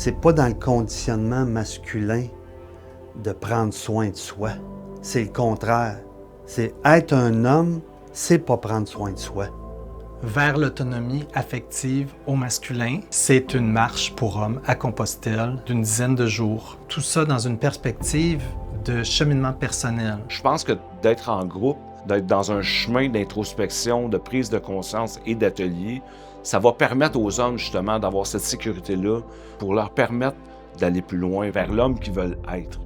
C'est pas dans le conditionnement masculin de prendre soin de soi. C'est le contraire. C'est être un homme, c'est pas prendre soin de soi. Vers l'autonomie affective au masculin, c'est une marche pour hommes à Compostelle d'une dizaine de jours. Tout ça dans une perspective de cheminement personnel. Je pense que d'être en groupe, d'être dans un chemin d'introspection, de prise de conscience et d'atelier, ça va permettre aux hommes justement d'avoir cette sécurité-là pour leur permettre d'aller plus loin vers l'homme qu'ils veulent être.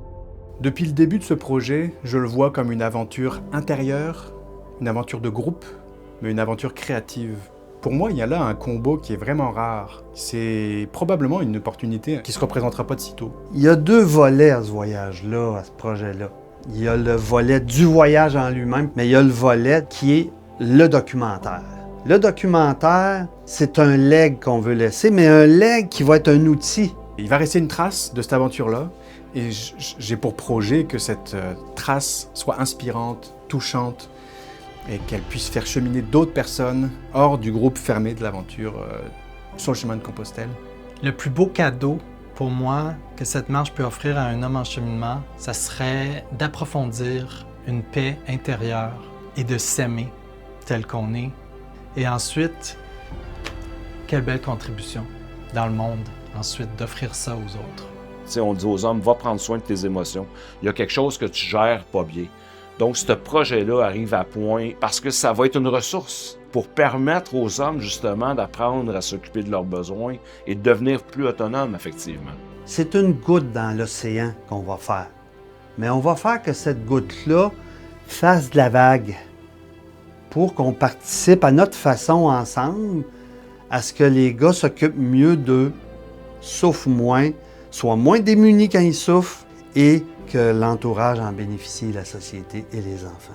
Depuis le début de ce projet, je le vois comme une aventure intérieure, une aventure de groupe, mais une aventure créative. Pour moi, il y a là un combo qui est vraiment rare. C'est probablement une opportunité qui ne se représentera pas de sitôt. Il y a deux volets à ce voyage-là, à ce projet-là. Il y a le volet du voyage en lui-même, mais il y a le volet qui est le documentaire. Le documentaire, c'est un legs qu'on veut laisser, mais un legs qui va être un outil. Il va rester une trace de cette aventure-là, et j'ai pour projet que cette trace soit inspirante, touchante, et qu'elle puisse faire cheminer d'autres personnes hors du groupe fermé de l'aventure sur le chemin de Compostelle. Le plus beau cadeau pour moi que cette marche peut offrir à un homme en cheminement, ça serait d'approfondir une paix intérieure et de s'aimer tel qu'on est. Et ensuite, quelle belle contribution dans le monde, ensuite d'offrir ça aux autres. Tu sais, on dit aux hommes, va prendre soin de tes émotions. Il y a quelque chose que tu gères pas bien. Donc, ce projet-là arrive à point parce que ça va être une ressource pour permettre aux hommes, justement, d'apprendre à s'occuper de leurs besoins et de devenir plus autonomes, effectivement. C'est une goutte dans l'océan qu'on va faire. Mais on va faire que cette goutte-là fasse de la vague pour qu'on participe à notre façon ensemble à ce que les gars s'occupent mieux d'eux, souffrent moins, soient moins démunis quand ils souffrent et que l'entourage en bénéficie, la société et les enfants.